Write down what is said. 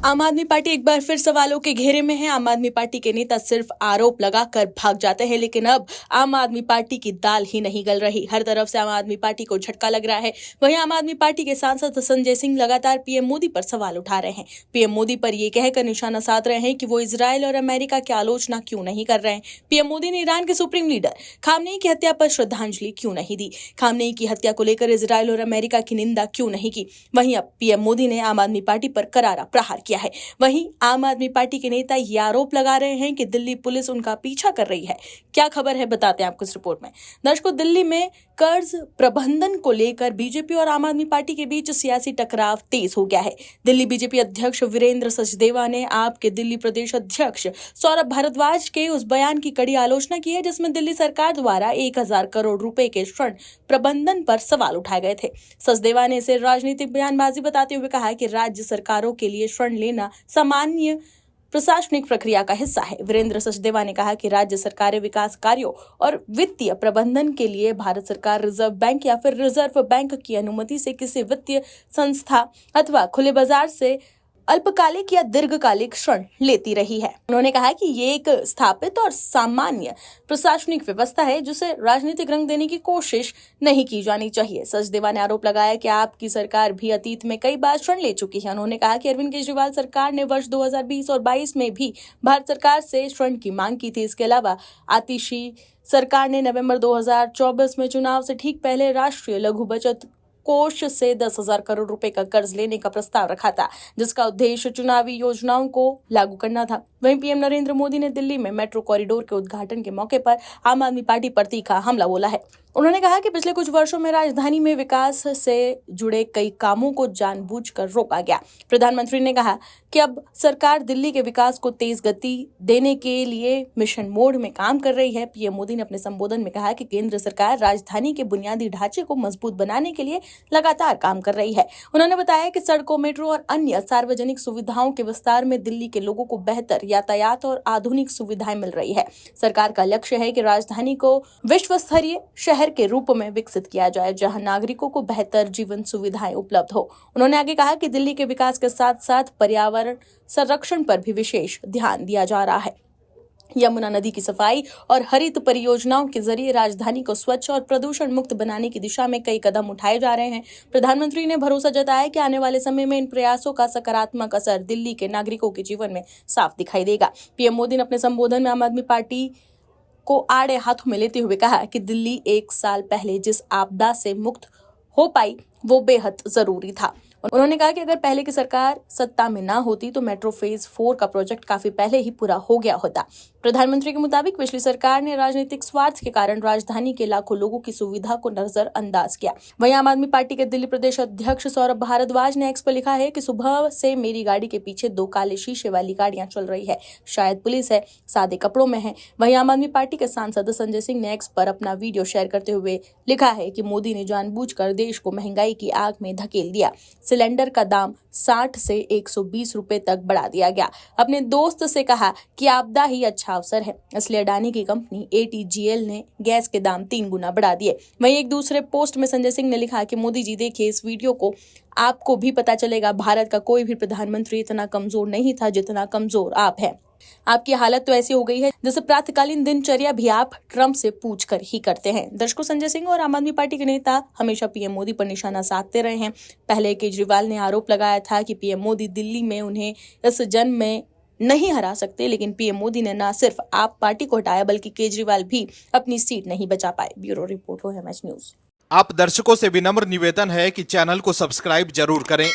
आम आदमी पार्टी एक बार फिर सवालों के घेरे में है। आम आदमी पार्टी के नेता सिर्फ आरोप लगाकर भाग जाते हैं, लेकिन अब आम आदमी पार्टी की दाल ही नहीं गल रही। हर तरफ से आम आदमी पार्टी को झटका लग रहा है। वहीं आम आदमी पार्टी के सांसद संजय सिंह लगातार पीएम मोदी पर सवाल उठा रहे हैं। पीएम मोदी पर ये कहकर निशाना साध रहे हैं कि वो इजरायल और अमेरिका की आलोचना क्यों नहीं कर रहे हैं। पीएम मोदी ने ईरान के सुप्रीम लीडर खामनेई की हत्या पर श्रद्धांजलि क्यों नहीं दी। खामनेई की हत्या को लेकर इजरायल और अमेरिका की निंदा क्यों नहीं की। वहीं अब पीएम मोदी ने आम आदमी पार्टी पर करारा प्रहार किया है। वहीं आम आदमी पार्टी के नेता ये आरोप लगा रहे हैं कि दिल्ली पुलिस उनका पीछा कर रही है। क्या खबर है बताते हैं आपको इस रिपोर्ट में। दर्शकों, दिल्ली में कर्ज प्रबंधन को लेकर बीजेपी और आम आदमी पार्टी के बीच सियासी टकराव तेज हो गया है। दिल्ली बीजेपी अध्यक्ष वीरेंद्र सचदेवा ने आप के दिल्ली प्रदेश अध्यक्ष सौरभ भारद्वाज के उस बयान की कड़ी आलोचना की है जिसमें दिल्ली सरकार द्वारा 1000 करोड़ रुपए के ऋण प्रबंधन पर सवाल उठाए गए थे। सचदेवा ने इसे राजनीतिक बयानबाजी बताते हुए कहा कि राज्य सरकारों के लिए ऋण लेना सामान्य प्रशासनिक प्रक्रिया का हिस्सा है। वीरेंद्र सचदेवा ने कहा कि राज्य सरकारें विकास कार्यों और वित्तीय प्रबंधन के लिए भारत सरकार रिजर्व बैंक या फिर रिजर्व बैंक की अनुमति से किसी वित्तीय संस्था अथवा खुले बाजार से अल्पकालिक या दीर्घकालिक ऋण लेती रही है। उन्होंने कहा कि ये एक स्थापित और सामान्य प्रशासनिक व्यवस्था है जिसे राजनीतिक रंग देने की कोशिश नहीं की जानी चाहिए। सचदेवा ने आरोप लगाया कि आपकी सरकार भी अतीत में कई बार ऋण ले चुकी है। उन्होंने कहा कि अरविंद केजरीवाल सरकार ने वर्ष 2020 और 22 में भी भारत सरकार से ऋण की मांग की थी। इसके अलावा आतिशी सरकार ने नवंबर 2024 में चुनाव से ठीक पहले राष्ट्रीय लघु बचत कोष से 10,000 करोड़ रुपए का कर्ज लेने का प्रस्ताव रखा था, जिसका उद्देश्य चुनावी योजनाओं को लागू करना था। वहीं पीएम नरेंद्र मोदी ने दिल्ली में मेट्रो कॉरिडोर के उद्घाटन के मौके पर आम आदमी पार्टी पर तीखा हमला बोला है। उन्होंने कहा कि पिछले कुछ वर्षों में राजधानी में विकास से जुड़े कई कामों को जानबूझकर रोका गया। प्रधानमंत्री ने कहा कि अब सरकार दिल्ली के विकास को तेज गति देने के लिए मिशन मोड में काम कर रही है। पीएम मोदी ने अपने संबोधन में कहा कि केंद्र सरकार राजधानी के बुनियादी ढांचे को मजबूत बनाने के लिए लगातार काम कर रही है। उन्होंने बताया कि सड़कों, मेट्रो और अन्य सार्वजनिक सुविधाओं के विस्तार में दिल्ली के लोगों को बेहतर यातायात और आधुनिक सुविधाएं मिल रही है। सरकार का लक्ष्य है कि राजधानी को विश्व स्तरीय शहर के रूप में विकसित किया जाए, जहां नागरिकों को बेहतर जीवन सुविधाएं उपलब्ध हो। उन्होंने आगे कहा कि दिल्ली के विकास के साथ साथ पर्यावरण संरक्षण पर भी विशेष ध्यान दिया जा रहा है। यमुना नदी की सफाई और हरित परियोजनाओं के जरिए राजधानी को स्वच्छ और प्रदूषण मुक्त बनाने की दिशा में कई कदम उठाए जा रहे हैं। प्रधानमंत्री ने भरोसा जताया कि आने वाले समय में इन प्रयासों का सकारात्मक असर दिल्ली के नागरिकों के जीवन में साफ दिखाई देगा। पीएम मोदी ने अपने संबोधन में आम आदमी पार्टी को आड़े हाथों में लेते हुए कहा कि दिल्ली 1 साल पहले जिस आपदा से मुक्त हो पाई वो बेहद जरूरी था। उन्होंने कहा कि अगर पहले की सरकार सत्ता में ना होती तो मेट्रो फेज 4 का प्रोजेक्ट काफी पहले ही पूरा हो गया होता। प्रधानमंत्री के मुताबिक पिछली सरकार ने राजनीतिक स्वार्थ के कारण राजधानी के लाखों लोगों की सुविधा को नजरअंदाज किया। वहीं आम आदमी पार्टी के दिल्ली प्रदेश अध्यक्ष सौरभ भारद्वाज ने एक्स पर लिखा है कि सुबह से मेरी गाड़ी के पीछे 2 काले शीशे वाली गाड़ियां चल रही है, शायद पुलिस है, सादे कपड़ों में है। वहीं आम आदमी पार्टी के सांसद संजय सिंह ने एक्स पर अपना वीडियो शेयर करते हुए लिखा है कि मोदी ने जानबूझकर देश को महंगाई की आग में धकेल दिया। सिलेंडर का दाम 60 से 120 रुपए तक बढ़ा दिया गया। अपने दोस्त से कहा कि आपदा ही अच्छा अवसर है, इसलिए अडानी की कंपनी ATGL ने गैस के दाम 3 गुना बढ़ा दिए। वहीं एक दूसरे पोस्ट में संजय सिंह ने लिखा कि मोदी जी देखिए इस वीडियो को, आपको भी पता चलेगा भारत का कोई भी प्रधानमंत्री इतना कमजोर नहीं था जितना कमजोर आप हैं। आपकी हालत तो ऐसी हो गई है जैसे प्रातःकालीन दिनचर्या भी आप ट्रंप से पूछ कर ही करते हैं। दर्शकों, संजय सिंह और आम आदमी पार्टी के नेता हमेशा पीएम मोदी पर निशाना साधते रहे हैं। पहले केजरीवाल ने आरोप लगाया था कि पीएम मोदी दिल्ली में उन्हें इस जन्म में नहीं हरा सकते, लेकिन पीएम मोदी ने न सिर्फ आप पार्टी को हटाया बल्कि केजरीवाल भी अपनी सीट नहीं बचा पाए। ब्यूरो रिपोर्ट हो MS न्यूज। आप दर्शकों से विनम्र निवेदन है कि चैनल को सब्सक्राइब जरूर करें